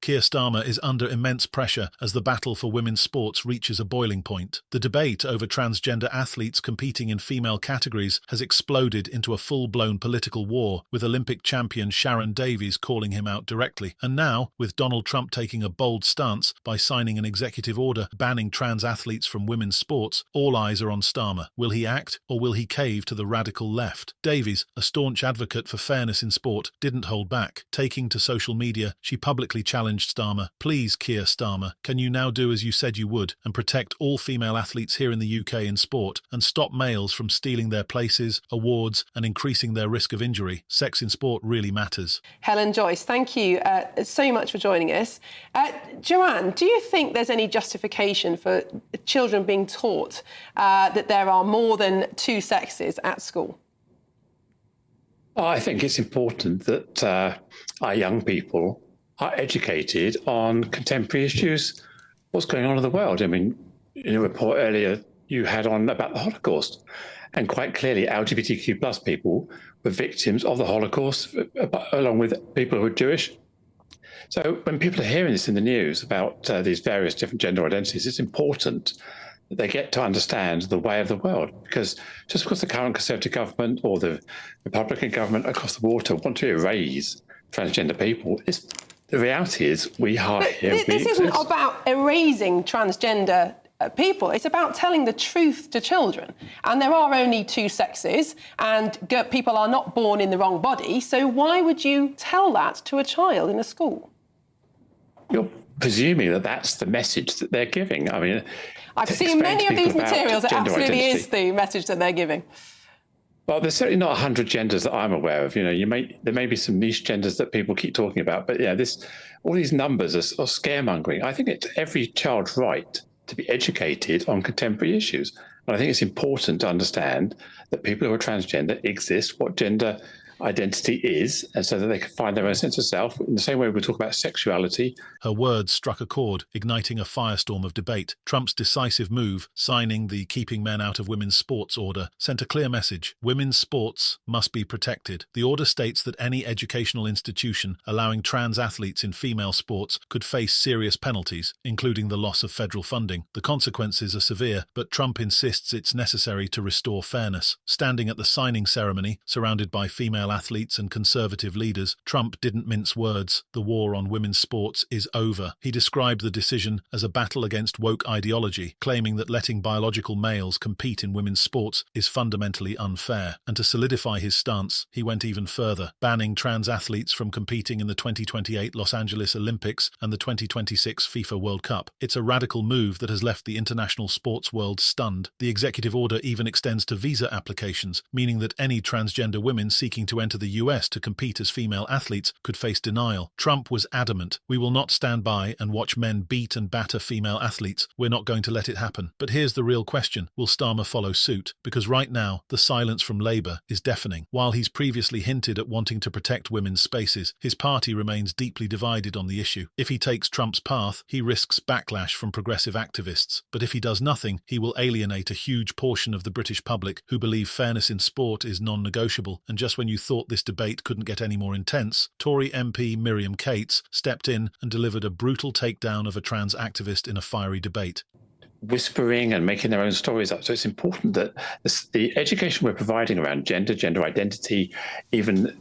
Keir Starmer is under immense pressure as the battle for women's sports reaches a boiling point. The debate over transgender athletes competing in female categories has exploded into a full-blown political war, with Olympic champion Sharon Davies calling him out directly. And now, with Donald Trump taking a bold stance by signing an executive order banning trans athletes from women's sports, all eyes are on Starmer. Will he act, or will he cave to the radical left? Davies, a staunch advocate for fairness in sport, didn't hold back. Taking to social media, she publicly challenged Starmer. Please, Keir Starmer, can you now do as you said you would and protect all female athletes here in the UK in sport and stop males from stealing their places, awards and increasing their risk of injury? Sex in sport really matters. Helen Joyce, thank you so much for joining us. Joanne, do you think there's any justification for children being taught that there are more than two sexes at school? I think it's important that our young people are educated on contemporary issues, what's going on in the world. I mean, in a report earlier you had on about the Holocaust, and quite clearly LGBTQ plus people were victims of the Holocaust, along with people who are Jewish. So when people are hearing this in the news about these various different gender identities, it's important that they get to understand the way of the world, because just because the current Conservative government or the Republican government across the water want to erase transgender people, the reality is we are here. This isn't about erasing transgender people. It's about telling the truth to children. And there are only two sexes, and people are not born in the wrong body. So why would you tell that to a child in a school? You're presuming that that's the message that they're giving. I mean, I've seen many of these materials. It absolutely is the message that they're giving. Well, there's certainly not 100 genders that I'm aware of. You know, there may be some niche genders that people keep talking about, but yeah, all these numbers are scaremongering. I think it's every child's right to be educated on contemporary issues, and I think it's important to understand that people who are transgender exist, what gender identity is, and so that they can find their own sense of self. In the same way we talk about sexuality. Her words struck a chord, igniting a firestorm of debate. Trump's decisive move, signing the Keeping Men Out of Women's Sports order, sent a clear message. Women's sports must be protected. The order states that any educational institution allowing trans athletes in female sports could face serious penalties, including the loss of federal funding. The consequences are severe, but Trump insists it's necessary to restore fairness. Standing at the signing ceremony, surrounded by female athletes and conservative leaders, Trump didn't mince words. The war on women's sports is over. He described the decision as a battle against woke ideology, claiming that letting biological males compete in women's sports is fundamentally unfair. And to solidify his stance, he went even further, banning trans athletes from competing in the 2028 Los Angeles Olympics and the 2026 FIFA World Cup. It's a radical move that has left the international sports world stunned. The executive order even extends to visa applications, meaning that any transgender women seeking to enter the US to compete as female athletes could face denial. Trump was adamant. We will not stand by and watch men beat and batter female athletes. We're not going to let it happen. But here's the real question. Will Starmer follow suit? Because right now, the silence from Labour is deafening. While he's previously hinted at wanting to protect women's spaces, his party remains deeply divided on the issue. If he takes Trump's path, he risks backlash from progressive activists. But if he does nothing, he will alienate a huge portion of the British public who believe fairness in sport is non-negotiable. And just when you thought this debate couldn't get any more intense, Tory MP Miriam Cates stepped in and delivered a brutal takedown of a trans activist in a fiery debate. Whispering and making their own stories up. So it's important that the education we're providing around gender identity, even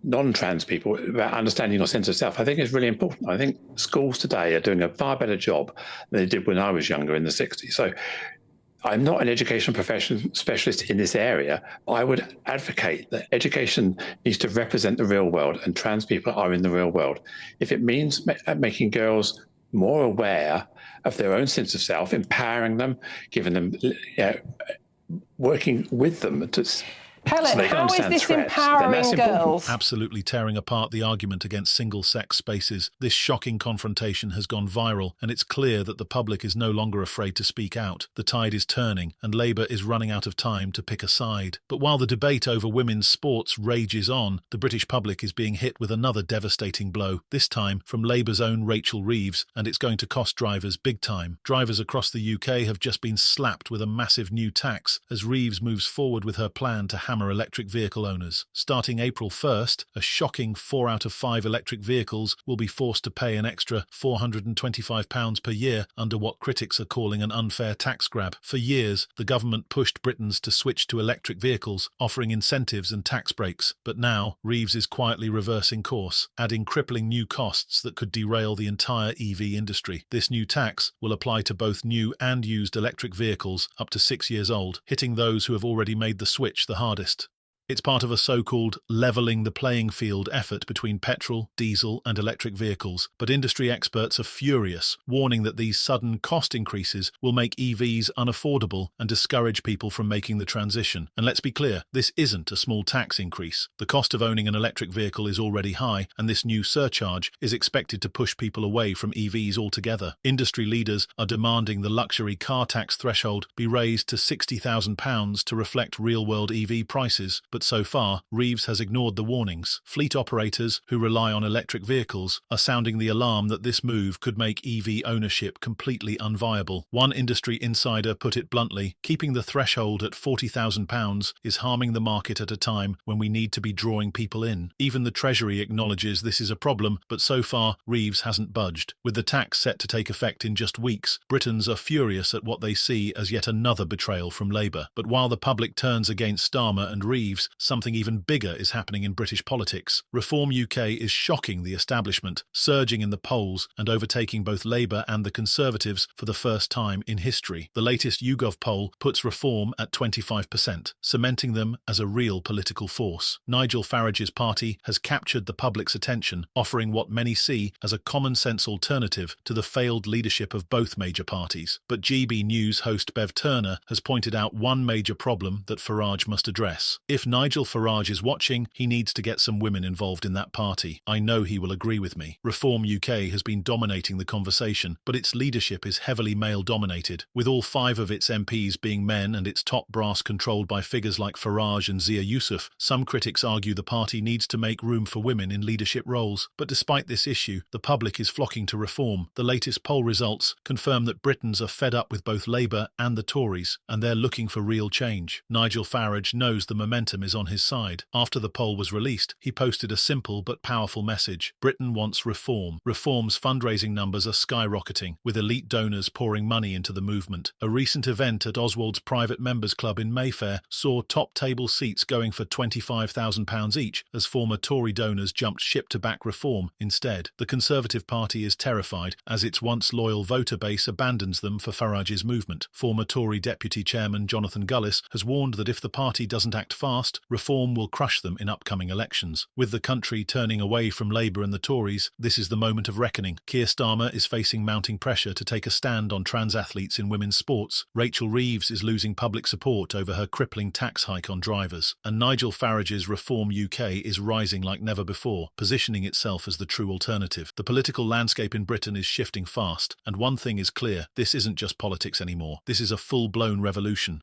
non-trans people, about understanding your sense of self, I think is really important. I think schools today are doing a far better job than they did when I was younger in the 60s. So I'm not an education profession specialist in this area. I would advocate that education needs to represent the real world, and trans people are in the real world. If it means making girls more aware of their own sense of self, empowering them, giving them, working with them to Helen, so how is this empowering girls? Absolutely tearing apart the argument against single-sex spaces. This shocking confrontation has gone viral, and it's clear that the public is no longer afraid to speak out. The tide is turning, and Labour is running out of time to pick a side. But while the debate over women's sports rages on, the British public is being hit with another devastating blow, this time from Labour's own Rachel Reeves, and it's going to cost drivers big time. Drivers across the UK have just been slapped with a massive new tax as Reeves moves forward with her plan to hammer electric vehicle owners. Starting April 1st, a shocking 4 out of 5 electric vehicles will be forced to pay an extra £425 per year under what critics are calling an unfair tax grab. For years, the government pushed Britons to switch to electric vehicles, offering incentives and tax breaks. But now, Reeves is quietly reversing course, adding crippling new costs that could derail the entire EV industry. This new tax will apply to both new and used electric vehicles up to 6 years old, hitting those who have already made the switch the hardest. It's part of a so-called levelling the playing field effort between petrol, diesel and electric vehicles, but industry experts are furious, warning that these sudden cost increases will make EVs unaffordable and discourage people from making the transition. And let's be clear, this isn't a small tax increase. The cost of owning an electric vehicle is already high, and this new surcharge is expected to push people away from EVs altogether. Industry leaders are demanding the luxury car tax threshold be raised to £60,000 to reflect real-world EV prices, but so far, Reeves has ignored the warnings. Fleet operators who rely on electric vehicles are sounding the alarm that this move could make EV ownership completely unviable. One industry insider put it bluntly, keeping the threshold at £40,000 is harming the market at a time when we need to be drawing people in. Even the Treasury acknowledges this is a problem, but so far, Reeves hasn't budged. With the tax set to take effect in just weeks, Britons are furious at what they see as yet another betrayal from Labour. But while the public turns against Starmer and Reeves, something even bigger is happening in British politics. Reform UK is shocking the establishment, surging in the polls and overtaking both Labour and the Conservatives for the first time in history. The latest YouGov poll puts Reform at 25%, cementing them as a real political force. Nigel Farage's party has captured the public's attention, offering what many see as a common-sense alternative to the failed leadership of both major parties. But GB News host Bev Turner has pointed out one major problem that Farage must address. If Nigel Farage is watching, he needs to get some women involved in that party. I know he will agree with me. Reform UK has been dominating the conversation, but its leadership is heavily male-dominated, with all 5 of its MPs being men and its top brass controlled by figures like Farage and Zia Yusuf. Some critics argue the party needs to make room for women in leadership roles. But despite this issue, the public is flocking to Reform. The latest poll results confirm that Britons are fed up with both Labour and the Tories, and they're looking for real change. Nigel Farage knows the momentum is on his side. After the poll was released, he posted a simple but powerful message. Britain wants reform. Reform's fundraising numbers are skyrocketing, with elite donors pouring money into the movement. A recent event at Oswald's Private Members Club in Mayfair saw top table seats going for £25,000 each, as former Tory donors jumped ship to back Reform instead. The Conservative Party is terrified, as its once loyal voter base abandons them for Farage's movement. Former Tory Deputy Chairman Jonathan Gullis has warned that if the party doesn't act fast, Reform will crush them in upcoming elections. With the country turning away from Labour and the Tories, this is the moment of reckoning. Keir Starmer is facing mounting pressure to take a stand on trans athletes in women's sports. Rachel Reeves is losing public support over her crippling tax hike on drivers. And Nigel Farage's Reform UK is rising like never before, positioning itself as the true alternative. The political landscape in Britain is shifting fast, and one thing is clear: this isn't just politics anymore. This is a full-blown revolution.